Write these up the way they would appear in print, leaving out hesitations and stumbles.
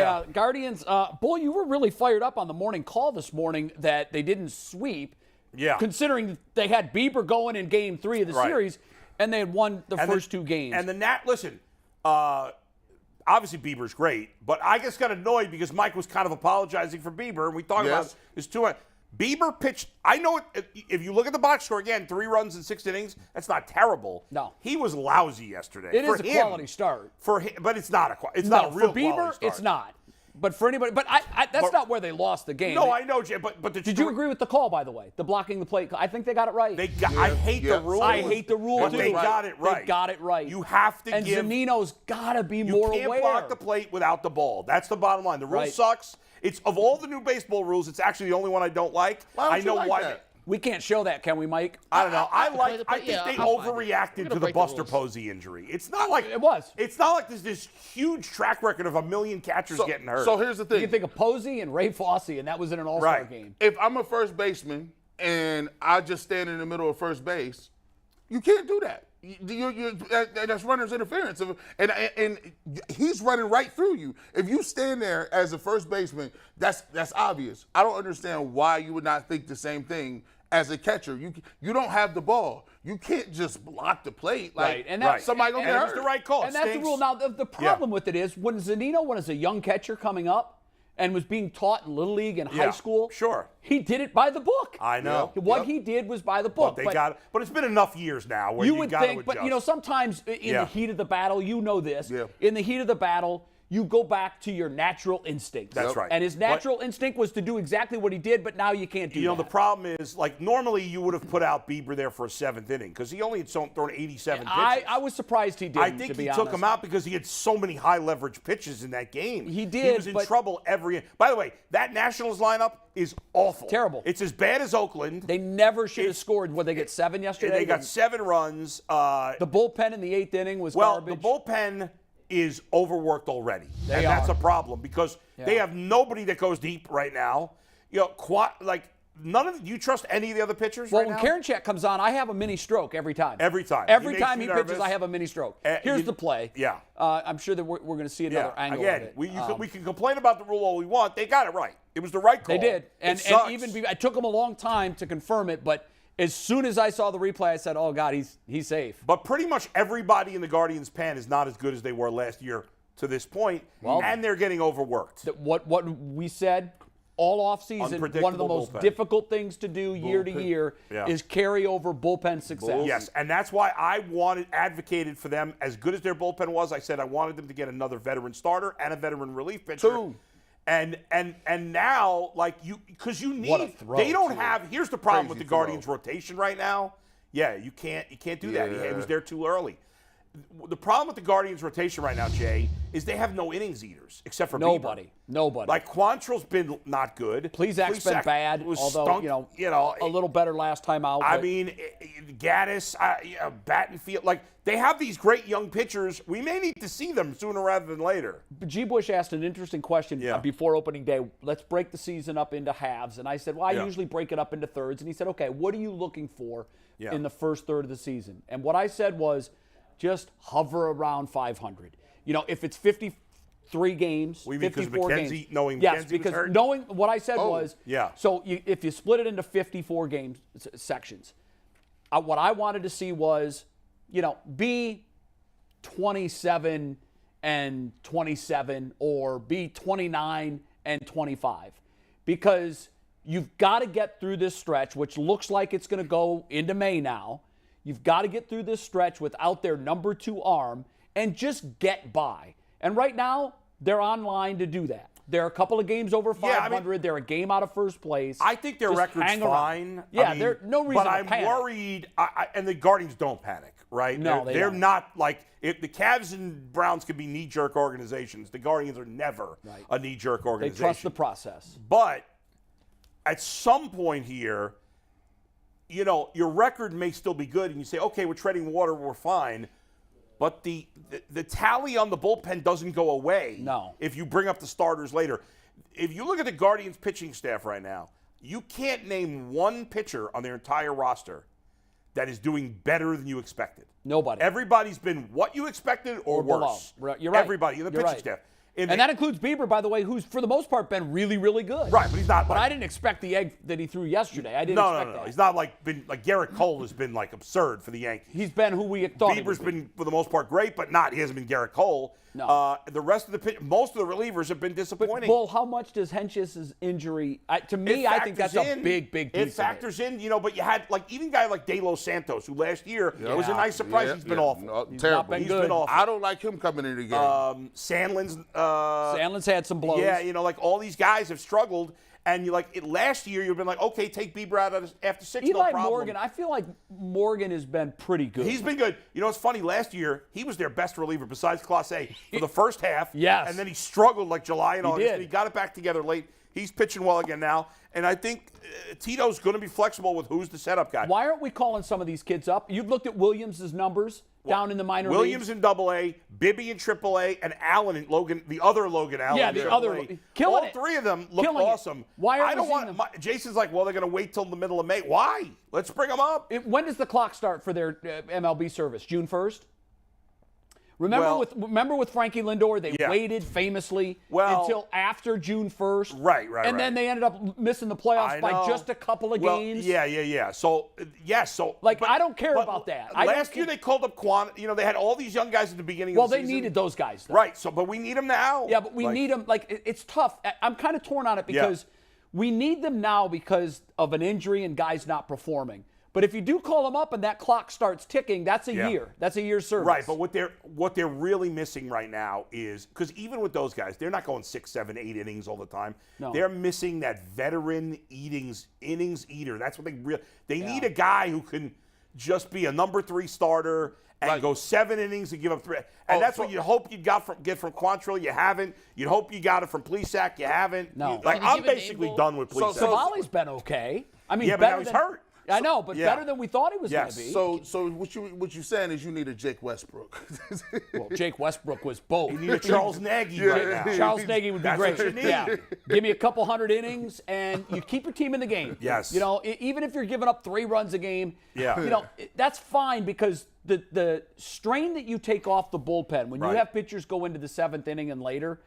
Yeah, Guardians, Bull, you were really fired up on the morning call this morning that they didn't sweep. Yeah. Considering they had Bieber going in game 3 of the series, and they had won the first 2 games. And listen, obviously Bieber's great, but I just got annoyed because Mike was kind of apologizing for Bieber, and we talked about his 2. Bieber pitched, I know if you look at the box score again, 3 runs in 6 innings, that's not terrible. No. He was lousy yesterday. It is a quality start. For him, but it's not a real for Bieber, quality start. it's not. But for anybody, that's not where they lost the game. No, I know, Jay, but did you agree with the call, by the way? The blocking the plate. I think they got it right. I hate the rule. I hate the rule, but too. they got it right. They got it right. You have to give. And Zunino's got to be more aware. You can't block the plate without the ball. That's the bottom line. The rule sucks. It's of all the new baseball rules, it's actually the only one I don't like. Why don't you like that? We can't show that, can we, Mike? I don't know. I think they overreacted to the Buster Posey injury. It's not like it was. It's not like there's this huge track record of a million catchers getting hurt. So here's the thing. You can think of Posey and Ray Fosse, and that was in an All-Star game. If I'm a first baseman and I just stand in the middle of first base, you can't do that. That's runner's interference, and he's running right through you. If you stand there as a first baseman, that's obvious. I don't understand why you would not think the same thing as a catcher. You don't have the ball. You can't just block the plate somebody gonna get hurt. It's the right call. And that's the rule. Now the problem with it is when Zunino was a young catcher coming up and was being taught in Little League and high school, he did it by the book. I know. What he did was by the book. But it's been enough years now where you would think, but sometimes in the heat of the battle, in the heat of the battle, you go back to your natural instincts. That's right. And his natural instinct was to do exactly what he did, but now you can't do that. The problem is, normally you would have put out Bieber there for a 7th inning because he only had thrown 87 pitches. I was surprised he didn't, I think he took him out because he had so many high-leverage pitches in that game. He did, He was in trouble By the way, that Nationals lineup is awful. Terrible. It's as bad as Oakland. They never should have scored. They get 7 yesterday? They got 7 runs. The bullpen in the 8th inning was garbage. The bullpen is overworked already. That's a problem because they have nobody that goes deep right now. None of you trust any of the other pitchers right now? Well, when Karinchak comes on, I have a mini stroke every time. Every time. Every time he pitches, I have a mini stroke. Here's the play. Yeah. I'm sure that we're going to see another angle of it. We can complain about the rule all we want. They got it right. It was the right call. They did. And even it took them a long time to confirm it, but as soon as I saw the replay, I said, oh, God, he's safe. But pretty much everybody in the Guardians' pen is not as good as they were last year to this point, and they're getting overworked. What we said all offseason, one of the most difficult things to do year to year is carry over bullpen success. Yes, and that's why I advocated for them, as good as their bullpen was, I said I wanted them to get another veteran starter and a veteran relief pitcher. 2. And now, because you need, they don't have. Here's the problem with the Guardians' rotation right now. Yeah, you can't do that. He was there too early. The problem with the Guardians' rotation right now, Jay, is they have no innings eaters except for nobody. Bieber. Nobody. Quantrill's been not good. Plezak's been bad, although a little better last time out. I mean, Gaddis, Battenfield, they have these great young pitchers. We may need to see them sooner rather than later. G. Bush asked an interesting question before opening day. Let's break the season up into halves. And I said, well, I usually break it up into thirds. And he said, okay, what are you looking for in the first third of the season? And what I said was just hover around 500. If it's 53 games, 54 games. Yes, because hurt? knowing what I said was, so if you split it into 54 game sections, what I wanted to see was, be 27 and 27 or be 29 and 25. Because you've got to get through this stretch, which looks like it's going to go into May now. You've got to get through this stretch without their number 2 arm and just get by. And right now, they're on line to do that. They're a couple of games over 500. They're a game out of first place. I think their record's fine. Yeah, there's no reason to panic. But I'm worried, and the Guardians don't panic, right? No, they're not if the Cavs and Browns can be knee-jerk organizations, the Guardians are never a knee-jerk organization. They trust the process. But at some point here, your record may still be good, and you say, okay, we're treading water, we're fine. But the tally on the bullpen doesn't go away if you bring up the starters later. If you look at the Guardians pitching staff right now, you can't name one pitcher on their entire roster that is doing better than you expected. Nobody. Everybody's been what you expected or worse. Below. You're right. Everybody in the pitching staff. And that includes Bieber, by the way, who's for the most part been really, really good. Right, but he's not. But I didn't expect the egg that he threw yesterday. I didn't expect that. No. He's not like Garrett Cole has been like absurd for the Yankees. He's been who we thought. Bieber's been for the most part great, but he hasn't been Garrett Cole. No. The rest of most of the relievers have been disappointing. But Bull, how much does Hench's injury? To me, I think that's a big piece. It factors in, But you had even a guy like De Los Santos, who last year was a nice surprise. He's been awful. No, He's terrible. not been He's good. been awful. I don't like him coming in the game. Sandlin's had some blows. Yeah, all these guys have struggled. And last year you've been like, okay, take Bieber out after 6, no problem. Morgan, I feel like Morgan has been pretty good. He's been good. It's funny. Last year he was their best reliever besides Clase for the first half. Yes. And then he struggled like July and August. Did. And he got it back together late. He's pitching well again now. And I think Tito's going to be flexible with who's the setup guy. Why aren't we calling some of these kids up? You've looked at Williams' numbers down in the minor Williams leagues. in AA, Bibby in AAA, and Allen in Logan, the other Logan Allen. Yeah, in the AAA. other. Killing All it. three of them look Killing it. awesome. Why I aren't we seeing them? Jason's like, well, they're going to wait till the middle of May. Why? Let's bring them up. When does the clock start for their MLB service? June 1st? Remember with Frankie Lindor, they waited famously until after June 1st. Right. And then they ended up missing the playoffs by just a couple of games. Yeah. So, yes. I don't care about that. Last year they called up Kwan. They had all these young guys at the beginning of the season. Well, they needed those guys, though. Right. So, but we need them now. Yeah, but we need them. It's tough. I'm kind of torn on it because we need them now because of an injury and guys not performing. But if you do call them up and that clock starts ticking, that's a year. That's a year's service. Right, but what they're really missing right now is, because even with those guys, they're not going 6, 7, 8 innings all the time. No. They're missing that veteran innings eater. That's what they need a guy who can just be a number 3 starter and go 7 innings and give up 3. And that's what you hope you'd get from Quantrill. You haven't. You'd hope you got it from Plesac. You haven't. No. I'm basically done with Plesac. Savali's been okay. I mean, but now he's hurt. I know, but better than we thought he was going to be. So what you're saying is you need a Jake Westbrook. Well, Jake Westbrook was both. You need a Charles Nagy right now. Charles Nagy would be great. What you need. Yeah. Give me a couple hundred innings, and you keep your team in the game. Yes. Even if you're giving up 3 runs a game, yeah. That's fine because the strain that you take off the bullpen when you have pitchers go into the 7th inning and later,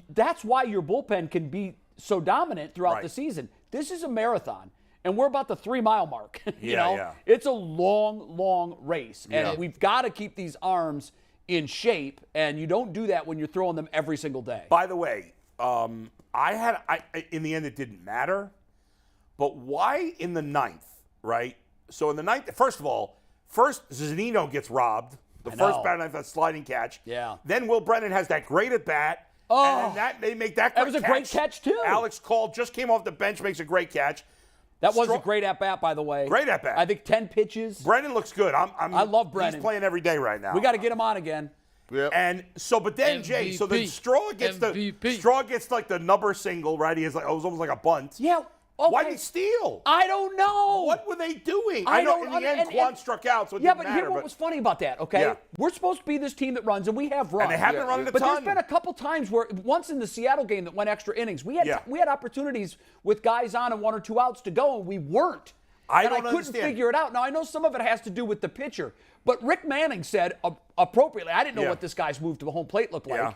that's why your bullpen can be so dominant throughout the season. This is a marathon. And we're about the 3-mile mark. It's a long race. And we've got to keep these arms in shape. And you don't do that when you're throwing them every single day. By the way, in the end, it didn't matter. But why in the 9th, right? So in the 9th, first Zunino gets robbed. The first bat ninth, that sliding catch. Yeah. Then Will Brennan has that great at bat. Oh. And they make that great catch. That was a great catch, too. Alex Call just came off the bench, makes a great catch. That was a great at-bat, by the way. Great at-bat. I think 10 pitches. Brennan looks good. I love Brennan. He's playing every day right now. We got to get him on again. Yep. And so, but then MVP. Jay, so then Straw gets like the number single, right? He has it was almost like a bunt. Yeah. Okay. Why did he steal? I don't know. What were they doing? I know in the end, Kwan struck out, so it didn't matter. Here's what was funny about that, okay? Yeah. We're supposed to be this team that runs, and we have run. And they have been running a ton. But there's been a couple times where, once in the Seattle game that went extra innings, we had opportunities with guys on and 1 or 2 outs to go, and we weren't. I couldn't figure it out. Now, I know some of it has to do with the pitcher, but Rick Manning said appropriately, I didn't know what this guy's move to the home plate looked like. Yeah.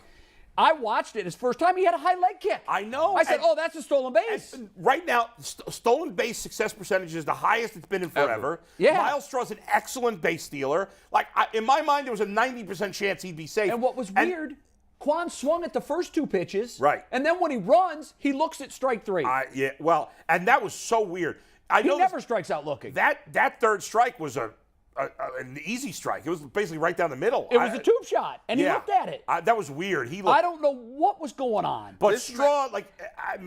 I watched it his first time. He had a high leg kick. I know. I said, that's a stolen base. Right now, stolen base success percentage is the highest it's been in forever. Yeah. Miles Straw's an excellent base stealer. In my mind, there was a 90% chance he'd be safe. And what was weird, Kwan swung at the first 2 pitches. Right. And then when he runs, he looks at strike 3. And that was so weird. He never strikes out looking. That third strike was an easy strike. It was basically right down the middle. It was a tube shot, and he looked at it. That was weird. I don't know what was going on. But Straw,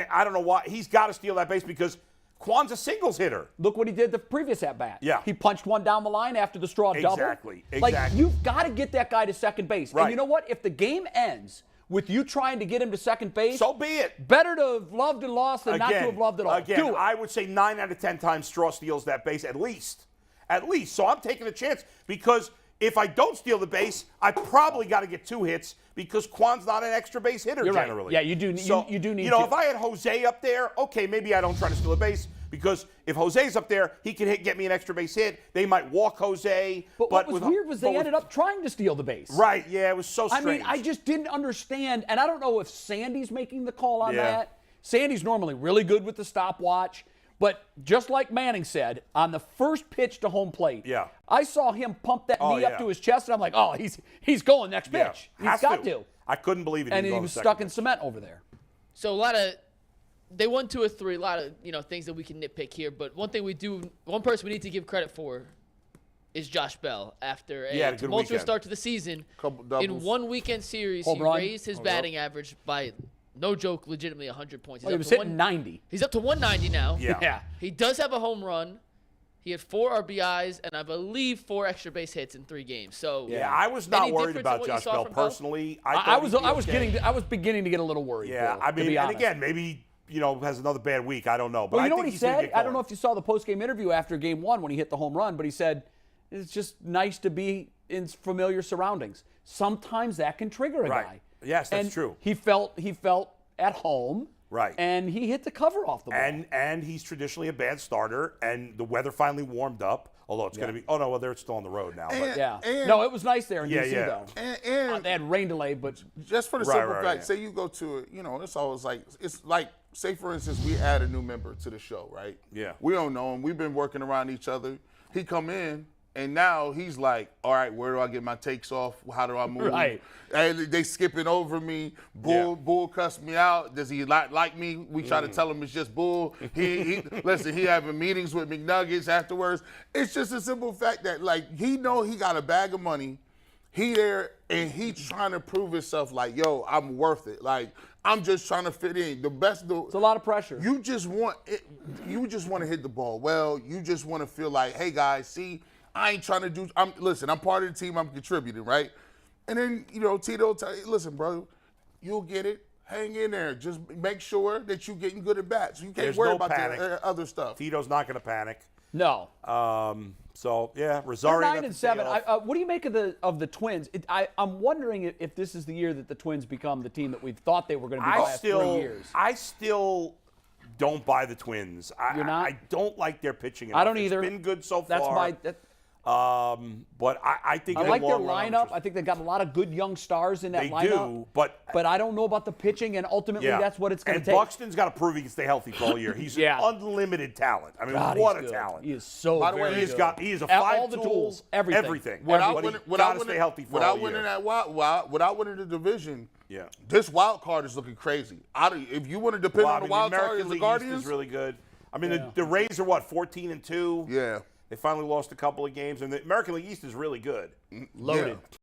I don't know why. He's got to steal that base because Kwan's a singles hitter. Look what he did the previous at-bat. Yeah. He punched one down the line after the Straw double. Exactly. You've got to get that guy to second base. Right. And you know what? If the game ends with you trying to get him to second base, so be it. Better to have loved and lost than not to have loved at all. Again, Do it. I would say 9 out of 10 times Straw steals that base at least. So I'm taking a chance because if I don't steal the base, I probably got to get 2 hits because Kwan's not an extra base hitter You're generally. Right. Yeah, you do. You do need. If I had Jose up there, okay, maybe I don't try to steal a base. because if Jose's up there, he can get me an extra base hit. They might walk Jose. But what was weird was they ended up trying to steal the base. Right, yeah, it was so strange. I mean, I just didn't understand, and I don't know if Sandy's making the call on that. Sandy's normally really good with the stopwatch, but just like Manning said, on the first pitch to home plate, I saw him pump that knee up to his chest, and I'm like, oh, he's going next pitch. He's got to. I couldn't believe it. And he was stuck in cement over there. So they won 2 or 3, a lot of things that we can nitpick here, but one person we need to give credit for is Josh Bell. After a tumultuous start to the season, in one weekend series, he raised his batting average by, no joke, legitimately 100 points. He was hitting 90. He's up to 190 now. Yeah. He does have a home run. He had 4 RBIs and I believe 4 extra base hits in 3 games. So I was not worried about Josh Bell personally. I was beginning to get a little worried. Yeah, I mean, and again, maybe has another bad week. I don't know. But well, you know what he said? I don't know if you saw the post-game interview after Game 1 when he hit the home run, but he said it's just nice to be in familiar surroundings. Sometimes that can trigger a guy. Yes, that's true. He felt at home. Right. And he hit the cover off the ball. And he's traditionally a bad starter, and the weather finally warmed up, although it's going to be, they're still on the road now. No, it was nice there in D.C., though. And they had rain delay, but. Just for the simple fact, say you go to it, it's always it's like, say for instance, we add a new member to the show, right? Yeah. We don't know him. We've been working around each other. He come in. And now he's like, all right, where do I get my takes off? How do I move? Right. And they skipping over me. Bull cussed me out. Does he like me? We try to tell him it's just Bull. He listen, he having meetings with McNuggets afterwards. It's just a simple fact that, he know he got a bag of money. He there, and he trying to prove himself like, yo, I'm worth it. I'm just trying to fit in. It's a lot of pressure. You just want it. You just want to hit the ball well. You just want to feel like, hey, guys, see, I ain't trying to do. I'm part of the team. I'm contributing, right? And then Tito, listen, bro, you'll get it. Hang in there. Just make sure that you're getting good at bats. You can't worry about the other stuff. Tito's not going to panic. No. So yeah, Rosario. 9-7. What do you make of the Twins? I'm wondering if this is the year that the Twins become the team that we thought they were going to be the last 3 years. I still don't buy the Twins. You're not? I don't like their pitching enough. I don't either. It's been good so That's far. But I think I like their lineup. I think they've got a lot of good young stars in that lineup. They do, but I don't know about the pitching, and ultimately that's what it's going to take. And Buxton's got to prove he can stay healthy for all year. He's an unlimited talent. I mean, what a talent! He is so. By the way, he's a 5 all the tools, everything. Without stay healthy for all year. Without winning the division. Yeah. This wild card is looking crazy. If you want to depend on the wild card, the Guardians is really good. I mean, the Rays are 14-2. Yeah. They finally lost a couple of games, and the American League East is really good. Loaded. Yeah.